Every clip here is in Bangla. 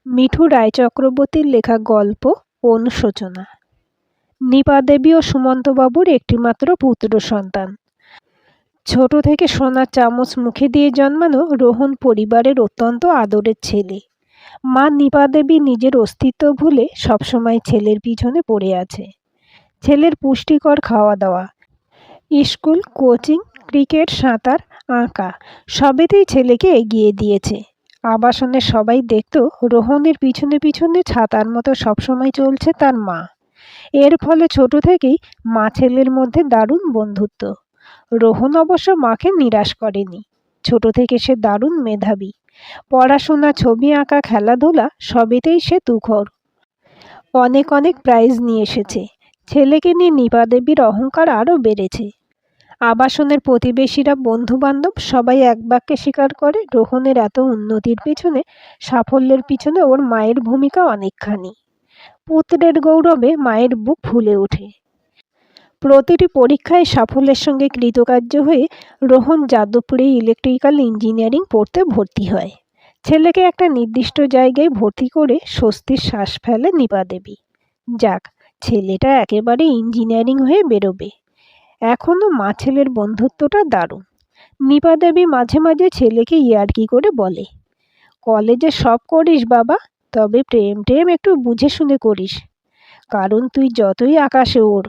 মিঠু রায় চক্রবর্তীর লেখা গল্প অনুশোচনা। নিপা দেবী ও সুমন্তবাবুর একটিমাত্র পুত্র সন্তান। ছোট থেকে সোনার চামচ মুখে দিয়ে জন্মানো রোহন পরিবারের অত্যন্ত আদরের ছেলে। মা নিপা দেবী নিজের অস্তিত্ব ভুলে সবসময় ছেলের পিছনে পড়ে আছে। ছেলের পুষ্টিকর খাওয়া দাওয়া, স্কুল, কোচিং, ক্রিকেট, সাঁতার, আঁকা সবেতেই ছেলেকে এগিয়ে দিয়েছে। আবাসনে সবাই দেখত রোহনের পিছনে পিছনে ছাতার মতো সবসময় চলছে তার মা। এর ফলে ছোট থেকেই মা ছেলের মধ্যে দারুণ বন্ধুত্ব। রোহন অবশ্য মাকে নিরাশ করেনি। ছোট থেকে সে দারুণ মেধাবী। পড়াশোনা, ছবি আঁকা, খেলাধুলা সবেতেই সে তুখর। অনেক অনেক প্রাইজ নিয়ে এসেছে। ছেলেকে নিয়ে নিপা দেবীর অহংকার আরও বেড়েছে। আবাসনের প্রতিবেশীরা, বন্ধুবান্ধব সবাই এক বাক্যে স্বীকার করে রোহনের এত উন্নতির পিছনে, সাফল্যের পিছনে ওর মায়ের ভূমিকা অনেকখানি। পুত্রের গৌরবে মায়ের বুক ফুলে ওঠে। প্রতিটি পরীক্ষায় সাফল্যের সঙ্গে কৃতকার্য হয়ে রোহন যাদবপুরে ইলেকট্রিক্যাল ইঞ্জিনিয়ারিং পড়তে ভর্তি হয়। ছেলেকে একটা নির্দিষ্ট জায়গায় ভর্তি করে স্বস্তির শ্বাস ফেলে নিপা দেবী। যাক, ছেলেটা একেবারে ইঞ্জিনিয়ারিং হয়ে বেরোবে। এখনও মা ছেলের বন্ধুত্বটা দারুণ। নিপা দেবী মাঝে মাঝে ছেলেকে ইয়ার্কি করে বলে, কলেজে সব করিস বাবা, তবে প্রেম টেম একটু বুঝে শুনে করিস। কারণ তুই যতই আকাশে ওর,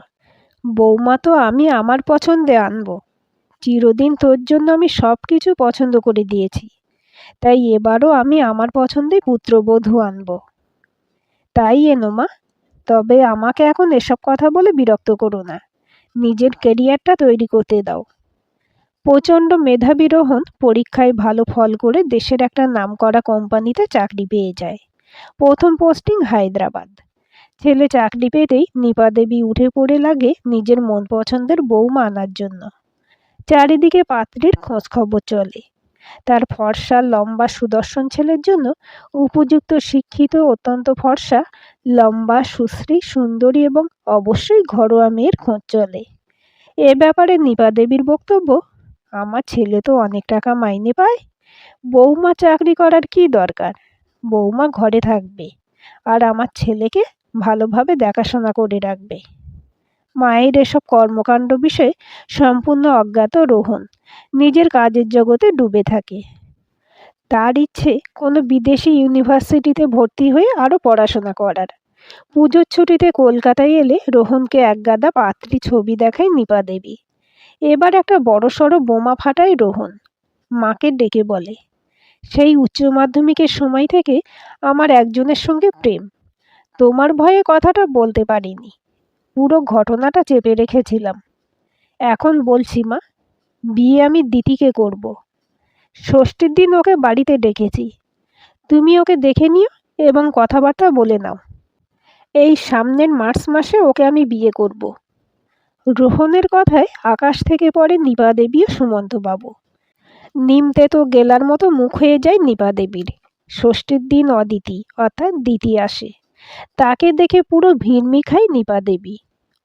বৌমা তো আমি আমার পছন্দে আনবো। চিরদিন তোর জন্য আমি সব কিছু পছন্দ করে দিয়েছি, তাই এবারও আমি আমার পছন্দে পুত্রবধূ আনবো। তাই এনো মা, তবে আমাকে এখন এসব কথা বলে বিরক্ত করো না। নিজের ক্যারিয়ারটা তৈরি করতে দাও। প্রচণ্ড মেধাবী রোহন পরীক্ষায় ভালো ফল করে দেশের একটা নামকরা কোম্পানিতে চাকরি পেয়ে যায়। প্রথম পোস্টিং হায়দ্রাবাদ। ছেলে চাকরি পেতেই নিপা দেবী উঠে পড়ে লাগে নিজের মন পছন্দের বৌমা আনার জন্য। চারিদিকে পাত্রীর খোঁজ খবর চলে। তার ফর্সা, লম্বা, সুদর্শন ছেলের জন্য উপযুক্ত, শিক্ষিত, অত্যন্ত ফর্সা, লম্বা, সুশ্রী, সুন্দরী এবং অবশ্যই ঘরোয়া মেয়ের খোঁজ চলে। এ ব্যাপারে নিপা দেবীর বক্তব্য, আমার ছেলে তো অনেক টাকা মাইনে পায়, বৌমা চাকরি করার কি দরকার। বৌমা ঘরে থাকবে আর আমার ছেলেকে ভালোভাবে দেখাশোনা করে রাখবে। মায়ের এসব কর্মকাণ্ড বিষয়ে সম্পূর্ণ অজ্ঞাত রোহন নিজের কাজের জগতে ডুবে থাকে। তার ইচ্ছে কোনো বিদেশি ইউনিভার্সিটিতে ভর্তি হয়ে আরও পড়াশোনা করার। পুজোর ছুটিতে কলকাতায় এলে রোহনকে একগাদা পাত্রী ছবি দেখায় নিপা দেবী। এবার একটা বড়সড় বোমা ফাটায় রোহন। মাকে ডেকে বলে, সেই উচ্চ মাধ্যমিকের সময় থেকে আমার একজনের সঙ্গে প্রেম। তোমার ভয়ে কথাটা বলতে পারিনি, পুরো ঘটনাটা চেপে রেখেছিলাম। এখন বলছি মা, বিয়ে আমি দিতিকে করব। ষষ্ঠীর দিন ওকে বাড়িতে ডেকেছি। তুমি ওকে দেখে নিও এবং কথাবার্তা বলে নাও। এই সামনের মার্চ মাসে ওকে আমি বিয়ে করব। রোহনের কথায় আকাশ থেকে পড়ে নিপা দেবী ও সুমন্তবাবু। নিমতেতো গেলার মতো মুখ হয়ে যায় নিপা দেবীর। ষষ্ঠীর দিন অদিতি অর্থাৎ দিতি আসে। তাকে দেখে পুরো ভিড়মি খায় নিপা দেবী।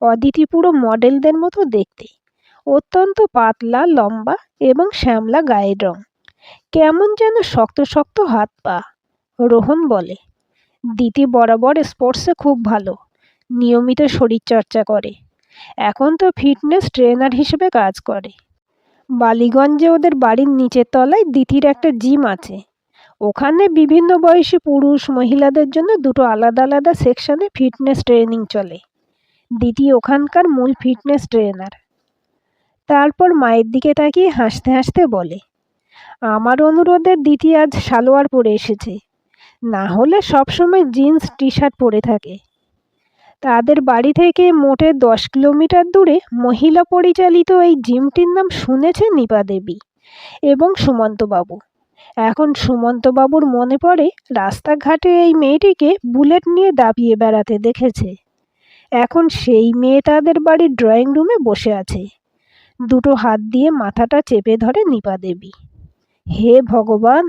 অদিতি পুরো মডেলদের মতো দেখতে, অত্যন্ত পাতলা, লম্বা এবং শ্যামলা গায়ের রং, কেমন যেন শক্ত শক্ত হাত পা। রোহন বলে, দিতি বরাবর স্পোর্টসে খুব ভালো, নিয়মিত শরীরচর্চা করে, এখন তো ফিটনেস ট্রেনার হিসেবে কাজ করে। বালিগঞ্জে ওদের বাড়ির নিচের তলায় দিতির একটা জিম আছে। ওখানে বিভিন্ন বয়সী পুরুষ মহিলাদের জন্য দুটো আলাদা আলাদা সেকশনে ফিটনেস ট্রেনিং চলে। দিতি ওখানকার মূল ফিটনেস ট্রেনার। তারপর মায়ের দিকে তাকিয়ে হাসতে হাসতে বলে, আমার অনুরোধে দিতি আজ সালোয়ার পরে এসেছে, না হলে সবসময় জিন্স টি শার্ট পরে থাকে। তাদের বাড়ি থেকে মোটে 10 কিলোমিটার দূরে মহিলা পরিচালিত এই জিমটির নাম শুনেছে নিপা দেবী এবং সুমন্তবাবু। এখন সুমন্তবাবুর মনে পড়ে রাস্তাঘাটে এই মেয়েটিকে বুলেট নিয়ে দাপিয়ে বেড়াতে দেখেছে। এখন সেই মেয়ে তাদের বাড়ির ড্রয়িং রুমে বসে আছে। দুটো হাত দিয়ে মাথাটা চেপে ধরে নিপা দেবী। হে ভগবান,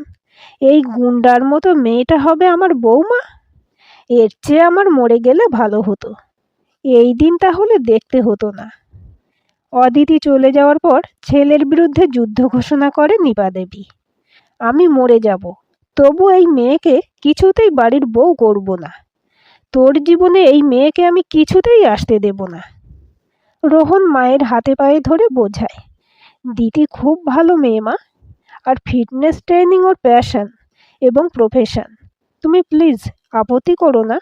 এই গুন্ডার মতো মেয়েটা হবে আমার বৌমা? এর চেয়ে আমার মরে গেলে ভালো হতো। এই দিন তাহলে দেখতে হতো না। অদিতি চলে যাওয়ার পর ছেলের বিরুদ্ধে যুদ্ধ ঘোষণা করে নিপা দেবী। আমি মরে যাব, তবু এই মেয়েকে কিছুতেই বাড়ির বউ করব না। তোর জীবনে এই মেয়েকে আমি কিছুতেই আসতে দেব না। রোহন মায়ের হাতে পায়ে ধরে বোঝায়, দিদি খুব ভালো মেয়ে মা, আর ফিটনেস ট্রেনিং ওর প্যাশন এবং প্রফেশন। তুমি প্লিজ আপত্তি করো না।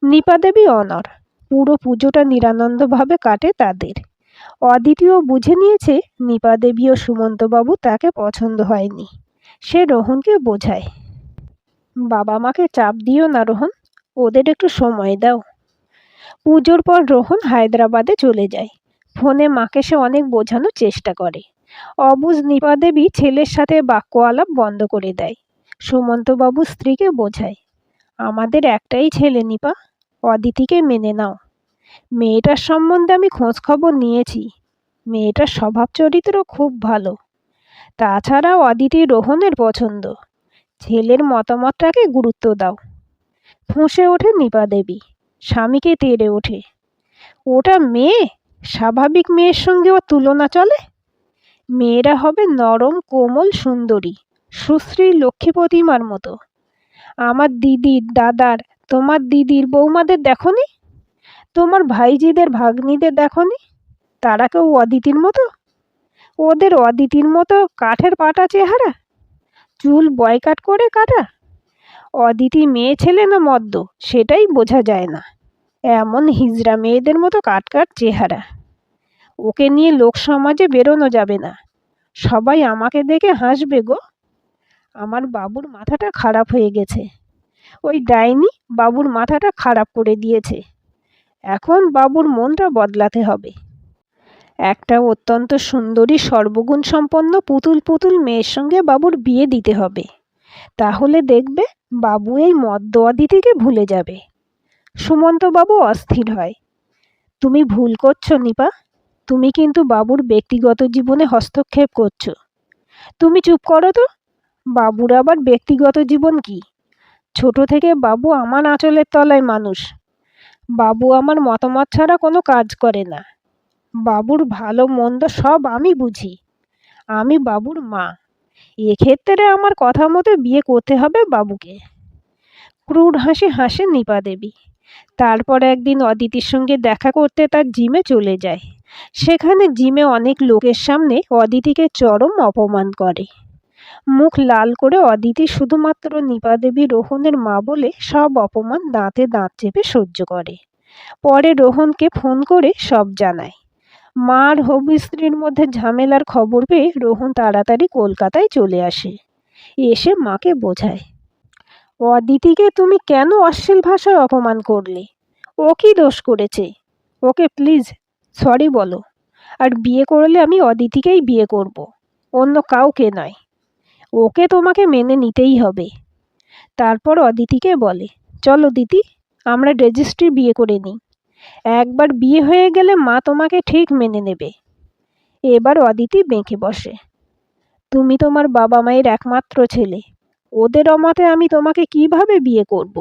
নিপা দেবী অনর। পুরো পুজোটা নিরানন্দভাবে কাটে তাদের। অদিতিও বুঝে নিয়েছে নিপা দেবী ও সুমন্তবাবু তাকে পছন্দ হয়নি। সে রোহনকে বোঝায়, বাবা মাকে চাপ দিও না রোহন, ওদের একটু সময় দাও। পুজোর পর রোহন হায়দ্রাবাদে চলে যায়। ফোনে মাকে সে অনেক বোঝানোর চেষ্টা করে। অবুঝ নিপা দেবী ছেলের সাথে বাক্য আলাপ বন্ধ করে দেয়। সুমন্তবাবু স্ত্রীকে বোঝায়, আমাদের একটাই ছেলে নিপা, অদিতিকে মেনে নাও। মেয়েটার সম্বন্ধে আমি খোঁজ খবর নিয়েছি। মেয়েটার স্বভাব চরিত্র খুব ভালো। তাছাড়াও অদিতি রোহনের পছন্দ। ছেলের মতামতটাকে গুরুত্ব দাও। ফুঁসে ওঠে নিপা দেবী। স্বামীকে তেড়ে ওঠে, ওটা মেয়ে, স্বাভাবিক মেয়ের সঙ্গে ওর তুলনা চলে? মেয়েরা হবে নরম কোমল সুন্দরী, সুশ্রী লক্ষ্মী প্রতিমার মতো। আমার দিদির দাদার, তোমার দিদির বৌমাদের দেখনি? তোমার ভাইজিদের ভাগ্নিদের দেখনি? তারা কেউ অদিতির মতো? ওদের অদিতির মতো কাঠের পাটা চেহারা, চুল বয়কাট করে কাটা। অদিতি মেয়ে ছেলে না মদ্য সেটাই বোঝা যায় না। এমন হিজড়া মেয়েদের মতো কাটকাট চেহারা। ওকে নিয়ে লোক সমাজে বেরোনো যাবে না। সবাই আমাকে দেখে হাসবে গো। আমার বাবুর মাথাটা খারাপ হয়ে গেছে। ওই ডাইনি বাবুর মাথাটা খারাপ করে দিয়েছে। এখন বাবুর মনটা বদলাতে হবে। একটা অত্যন্ত সুন্দরী সর্বগুণ সম্পন্ন পুতুল পুতুল মেয়ের সঙ্গে বাবুর বিয়ে দিতে হবে। তাহলে দেখবে বাবু এই মদ্য অদিতিকে ভুলে যাবে। সুমন্তবাবু অস্থির হয়, তুমি ভুল করছো নিপা। তুমি কিন্তু বাবুর ব্যক্তিগত জীবনে হস্তক্ষেপ করছো। তুমি চুপ করো তো। বাবুর আবার ব্যক্তিগত জীবন কি? ছোট থেকে বাবু আমার আঁচলের তলায় মানুষ। বাবু আমার মতামত ছাড়া কোনো কাজ করে না। বাবুর ভালো মন্দ সব আমি বুঝি। আমি বাবুর মা। এক্ষেত্রে আমার কথা মতো বিয়ে করতে হবে বাবুকে। ক্রুর হাসি হাসে নিপা দেবী। তারপর একদিন অদিতির সঙ্গে দেখা করতে তার জিমে চলে যায়। সেখানে জিমে অনেক লোকের সামনে অদিতিকে চরম অপমান করে। মুখ লাল করে অদিতি শুধুমাত্র নিপা দেবী রোহনের মা বলে সব অপমান দাঁতে দাঁত চেপে সহ্য করে। পরে রোহনকে ফোন করে সব জানায়। মা আর হবু স্ত্রীর মধ্যে ঝামেলার খবর পেয়ে রোহন তাড়াতাড়ি কলকাতায় চলে আসে। এসে মাকে বোঝায়, অদিতিকে তুমি কেন অশ্লীল ভাষায় অপমান করলে? ও কি দোষ করেছে? ওকে প্লিজ সরি বলো। আর বিয়ে করলে আমি অদিতিকেই বিয়ে করব, অন্য কাউকে নয়। ওকে তোমাকে মেনে নিতেই হবে। তারপর অদিতিকে বলে, চলো দিদি, আমরা রেজিস্ট্রি বিয়ে করে নিই। একবার বিয়ে হয়ে গেলে মা তোমাকে ঠিক মেনে নেবে। এবার অদিতি বেঁকে বসে, তুমি তোমার বাবা মায়ের একমাত্র ছেলে। ওদের অমতে আমি তোমাকে কিভাবে বিয়ে করব?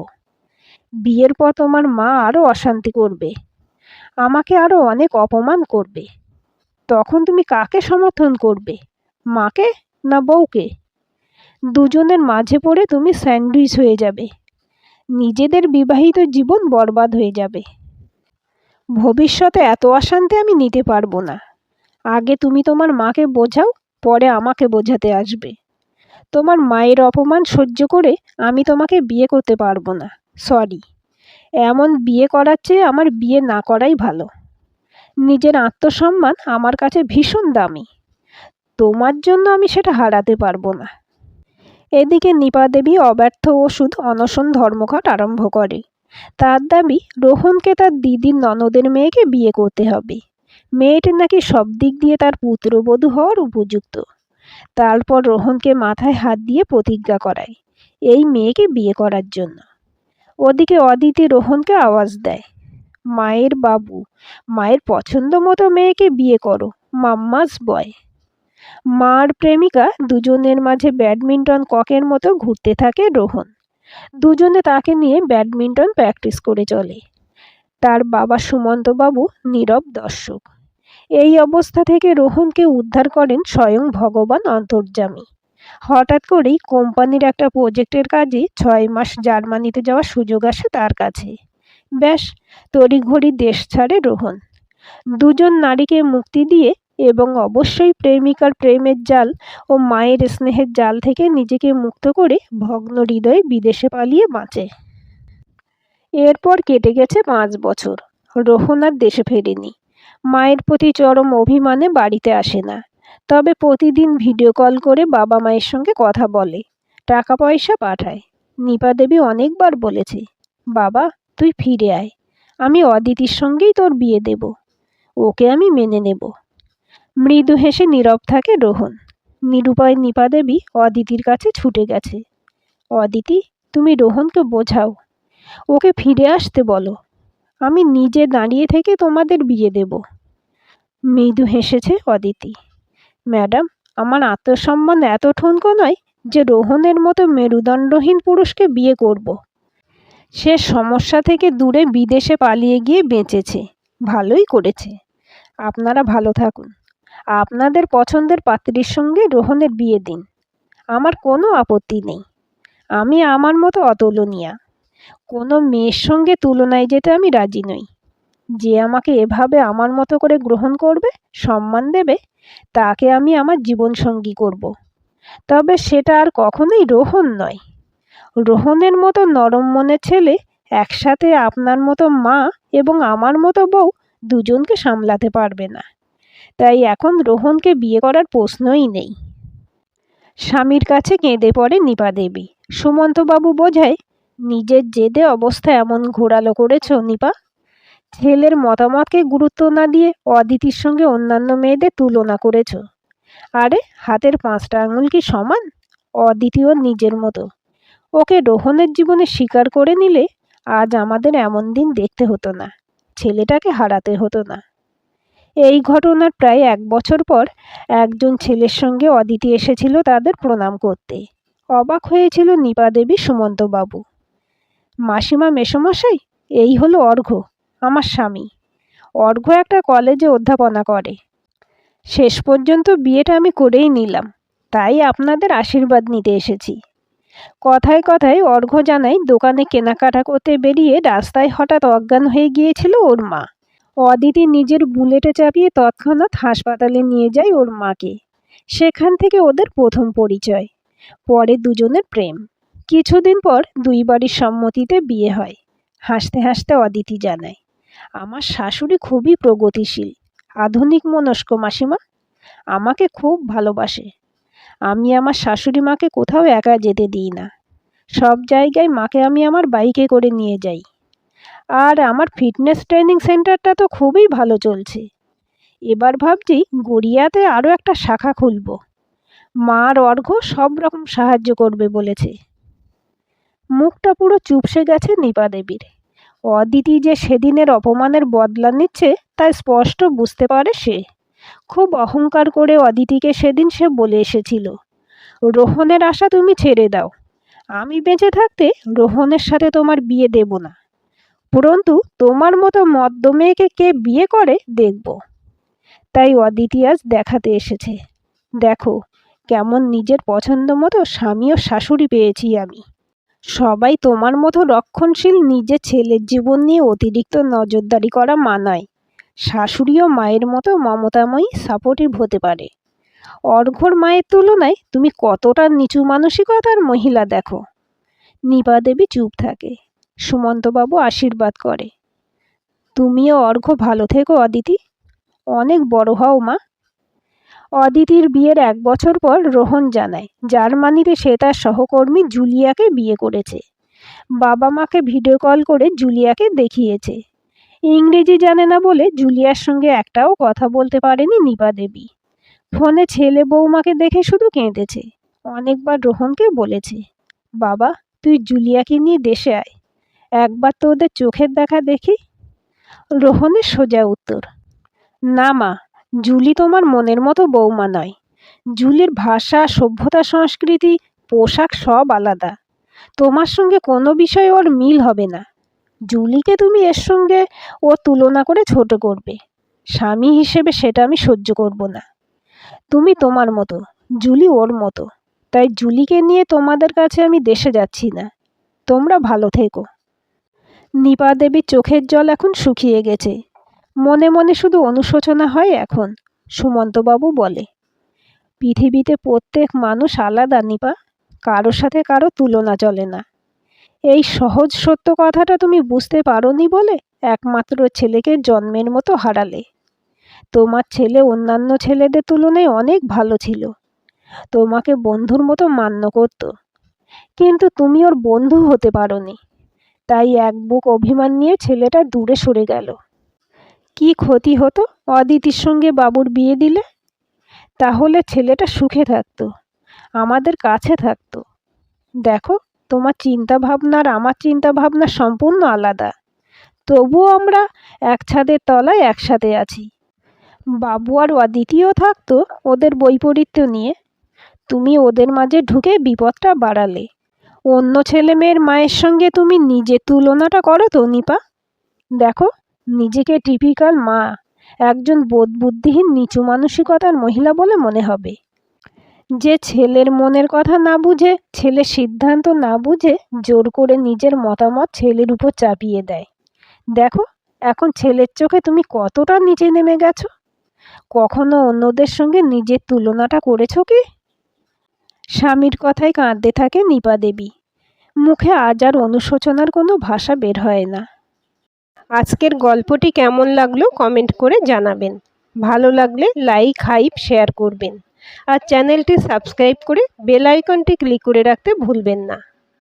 বিয়ের পর তোমার মা আরও অশান্তি করবে, আমাকে আরও অনেক অপমান করবে। তখন তুমি কাকে সমর্থন করবে, মাকে না বউকে? দুজনের মাঝে পড়ে তুমি স্যান্ডউইচ হয়ে যাবে। নিজেদের বিবাহিত জীবন বরবাদ হয়ে যাবে। ভবিষ্যতে এত অশান্তি আমি নিতে পারবো না। আগে তুমি তোমার মাকে বোঝাও, পরে আমাকে বোঝাতে আসবে। তোমার মায়ের অপমান সহ্য করে আমি তোমাকে বিয়ে করতে পারবো না, সরি। এমন বিয়ে করার চেয়ে আমার বিয়ে না করাই ভালো। নিজের আত্মসম্মান আমার কাছে ভীষণ দামি। তোমার জন্য আমি সেটা হারাতে পারবো না। এদিকে নিপা দেবী অব্যর্থ ওষুধ অনশন ধর্মঘট আরম্ভ করে। তার দাবি রোহনকে তার দিদির ননদের মেয়েকে বিয়ে করতে হবে। মেয়েটি নাকি সব দিক দিয়ে তার পুত্রবধূ হওয়ার উপযুক্ত। তারপর রোহনকে মাথায় হাত দিয়ে প্রতিজ্ঞা করায় এই মেয়েকে বিয়ে করার জন্য। ওদিকে অদিতি রোহনকে আওয়াজ দেয়, মায়ের বাবু, মায়ের পছন্দ মতো মেয়েকে বিয়ে করো, মাম্মাস বয়। মার প্রেমিকা দুজনের মাঝে ব্যাডমিন্টন ককের মতো ঘুরতে থাকে রোহন। দুজনে তাকে নিয়ে ব্যাডমিন্টন প্র্যাকটিস করে চলে। তার বাবা সুমন্তবাবু নীরব দর্শক। এই অবস্থা থেকে রোহনকে উদ্ধার করেন স্বয়ং ভগবান অন্তর্যামী। হঠাৎ করেই কোম্পানির একটা প্রজেক্টের কাজে 6 মাস জার্মানিতে যাওয়ার সুযোগ আসে তার কাছে। ব্যাস, তড়িঘড়ি দেশ ছাড়ে রোহন। দুজন নারীকে মুক্তি দিয়ে এবং অবশ্যই প্রেমিকার প্রেমের জাল ও মায়ের স্নেহের জাল থেকে নিজেকে মুক্ত করে ভগ্ন হৃদয়ে বিদেশে পালিয়ে বাঁচে। এরপর কেটে গেছে 5 বছর। রোহন আর দেশে ফেরেনি। মায়ের প্রতি চরম অভিমানে বাড়িতে আসে না, তবে প্রতিদিন ভিডিও কল করে বাবা মায়ের সঙ্গে কথা বলে, টাকা পয়সা পাঠায়। নিপা দেবী অনেকবার বলেছে, বাবা তুই ফিরে আয়, আমি অদিতির সঙ্গেই তোর বিয়ে দেব, ওকে আমি মেনে নেব। মৃদু হেসে নীরব থাকে রোহন। নিরুপায় নিপা দেবী অদিতির কাছে ছুটে গেছে। অদিতি, তুমি রোহনকে বোঝাও, ওকে ফিরে আসতে বলো, আমি নিজে দাঁড়িয়ে থেকে তোমাদের বিয়ে দেব। মৃদু হেসেছে অদিতি। ম্যাডাম, আমার আত্মসম্মান এত ঠুনকো নয় যে রোহনের মতো মেরুদণ্ডহীন পুরুষকে বিয়ে করব। সে সমস্যা থেকে দূরে বিদেশে পালিয়ে গিয়ে বেঁচেছে, ভালোই করেছে। আপনারা ভালো থাকুন, আপনাদের পছন্দের পাত্রীর সঙ্গে রোহনের বিয়ে দিন, আমার কোনো আপত্তি নেই। আমি আমার মতো অতুলনীয়া, কোনো মেয়ের সঙ্গে তুলনায় যেতে আমি রাজি নই। যে আমাকে এভাবে আমার মতো করে গ্রহণ করবে, সম্মান দেবে, তাকে আমি আমার জীবনসঙ্গী করব। তবে সেটা আর কখনোই রোহন নয়। রোহনের মতো নরম মনের ছেলে একসাথে আপনার মতো মা এবং আমার মতো বউ দুজনকে সামলাতে পারবে না। তাই এখন রোহনকে বিয়ে করার প্রশ্নই নেই। স্বামীর কাছে কেঁদে পড়ে নিপা দেবী। সুমন্তবাবু বোঝায়, নিজের জেদে অবস্থা এমন ঘোরালো করেছ নিপা। ছেলের মতামতকে গুরুত্ব না দিয়ে অদিতির সঙ্গে অন্যান্য মেয়েদের তুলনা করেছ। আরে হাতের 5টা আঙুল কি সমান? অদিতিও নিজের মতো। ওকে রোহনের জীবনে স্বীকার করে নিলে আজ আমাদের এমন দিন দেখতে হতো না, ছেলেটাকে হারাতে হতো না। এই ঘটনার প্রায় 1 বছর পর একজন ছেলের সঙ্গে অদিতি এসেছিল তাদের প্রণাম করতে। অবাক হয়েছিল নিপা দেবী, সুমন্তবাবু। মাসিমা, মেসোমশাই, এই হলো অর্ঘ্য, আমার স্বামী। অর্ঘ্য একটা কলেজে অধ্যাপনা করে। শেষ পর্যন্ত বিয়েটা আমি করেই নিলাম, তাই আপনাদের আশীর্বাদ নিতে এসেছি। কথায় কথায় অর্ঘ্য জানায়, দোকানে কেনাকাটা করতে বেরিয়ে রাস্তায় হঠাৎ অজ্ঞান হয়ে গিয়েছিল ওর মা। অদিতি নিজের বুলেটে চাপিয়ে তৎক্ষণাৎ হাসপাতালে নিয়ে যায় ওর মাকে। সেখান থেকে ওদের প্রথম পরিচয়, পরে দুজনের প্রেম। কিছুদিন পর দুই বাড়ির সম্মতিতে বিয়ে হয়। হাসতে হাসতে অদিতি জানায়, আমার শাশুড়ি খুবই প্রগতিশীল, আধুনিক মনস্ক মাসিমা, আমাকে খুব ভালোবাসে। আমি আমার শাশুড়ি মাকে কোথাও একা যেতে দিই না, সব জায়গায় মাকে আমি আমার বাইকে করে নিয়ে যাই। আর আমার ফিটনেস ট্রেনিং সেন্টারটা তো খুবই ভালো চলছে। এবার ভাবছি গড়িয়াতে আরও একটা শাখা খুলব। মা আর অর্ঘ্য সব রকম সাহায্য করবে বলেছে। মুখটা পুরো চুপসে গেছে নিপা দেবীর। অদিতি যে সেদিনের অপমানের বদলা নিচ্ছে তা স্পষ্ট বুঝতে পারে সে। খুব অহংকার করে অদিতিকে সেদিন সে বলে এসেছিল, রোহনের আশা তুমি ছেড়ে দাও, আমি বেঁচে থাকতে রোহনের সাথে তোমার বিয়ে দেব না, পরন্তু তোমার মতো মদ্য মেয়েকে কে বিয়ে করে দেখব। তাই অদিতি আজ দেখাতে এসেছে, দেখো কেমন নিজের পছন্দ মতো স্বামী ও শাশুড়ি পেয়েছি আমি। সবাই তোমার মতো রক্ষণশীল নিজের ছেলের জীবন নিয়ে অতিরিক্ত নজরদারি করা মানায়। শাশুড়িও মায়ের মতো মমতাময়ী, সাপোর্টিভ হতে পারে। অর্ঘ্যর মায়ের তুলনায় তুমি কতটা নিচু মানসিকতার মহিলা দেখো। নিপা দেবী চুপ থাকে। সুমন্তবাবু আশীর্বাদ করে, তুমিও অর্ঘ্য ভালো থেকো অদিতি, অনেক বড় হও মা। অদিতির বিয়ের 1 বছর পর রোহন জানায়, জার্মানিতে সে তার সহকর্মী জুলিয়াকে বিয়ে করেছে। বাবা মাকে ভিডিও কল করে জুলিয়াকে দেখিয়েছে। ইংরেজি জানে না বলে জুলিয়ার সঙ্গে একটাও কথা বলতে পারেনি নিপা দেবী। ফোনে ছেলে বৌমাকে দেখে শুধু কেঁদেছে। অনেকবার রোহনকে বলেছে, বাবা তুই জুলিয়াকে নিয়ে দেশে আয়, একবার তো ওদের চোখের দেখা দেখি। রোহনের সোজা উত্তর, না মা, জুলি তোমার মনের মতো বৌমা নয়। জুলির ভাষা, সভ্যতা, সংস্কৃতি, পোশাক সব আলাদা। তোমার সঙ্গে কোনো বিষয়ে ওর মিল হবে না। জুলিকে তুমি এর সঙ্গে ও তুলনা করে ছোট করবে, স্বামী হিসেবে সেটা আমি সহ্য করব না। তুমি তোমার মতো, জুলি ওর মতো, তাই জুলিকে নিয়ে তোমাদের কাছে আমি দেশে যাচ্ছি না। তোমরা ভালো থেকো। নিপা দেবীর চোখের জল এখন শুকিয়ে গেছে। মনে মনে শুধু অনুশোচনা হয় এখন। সুমন্তবাবু বলে, পৃথিবীতে প্রত্যেক মানুষ আলাদা নিপা, কারোর সাথে কারো তুলনা চলে না। এই সহজ সত্য কথাটা তুমি বুঝতে পারোনি বলে একমাত্র ছেলেকে জন্মের মতো হারালে। তোমার ছেলে অন্যান্য ছেলেদের তুলনায় অনেক ভালো ছিল, তোমাকে বন্ধুর মতো মান্য করত, কিন্তু তুমি ওর বন্ধু হতে পারোনি। তাই এক বুক অভিমান নিয়ে ছেলেটা দূরে সরে গেল। কি ক্ষতি হতো অদিতির সঙ্গে বাবুর বিয়ে দিলে? তাহলে ছেলেটা সুখে থাকতো, আমাদের কাছে থাকতো। দেখো, তোমার চিন্তা ভাবনা আর আমার চিন্তা ভাবনা সম্পূর্ণ আলাদা, তবুও আমরা এক ছাদের তলায় একসাথে আছি। বাবু আর অদিতিও থাকতো ওদের বৈপরীত্য নিয়ে, তুমি ওদের মাঝে ঢুকে বিপদটা বাড়ালে। অন্য ছেলে মেয়ের মায়ের সঙ্গে তুমি নিজের তুলনাটা করো তো নিপা। দেখো, নিজেকে টিপিক্যাল মা, একজন বোধবুদ্ধিহীন নিচু মানসিকতার মহিলা বলে মনে হবে, যে ছেলের মনের কথা না বুঝে, ছেলের সিদ্ধান্ত না বুঝে জোর করে নিজের মতামত ছেলের উপর চাপিয়ে দেয়। দেখো, এখন ছেলের চোখে তুমি কতটা নিচে নেমে গেছো। কখনো অন্যদের সঙ্গে নিজের তুলনাটা করেছো কি? স্বামীর কথায় কাঁদতে থাকে নিপা দেবী। মুখে আজ আর অনুশোচনার কোনো ভাষা বের হয় না। আজকের গল্পটি কেমন লাগলো কমেন্ট করে জানাবেন। ভালো লাগলে লাইক, হাইপ, শেয়ার করবেন। আর চ্যানেলটি সাবস্ক্রাইব করে বেল আইকনটি ক্লিক করে রাখতে ভুলবেন না।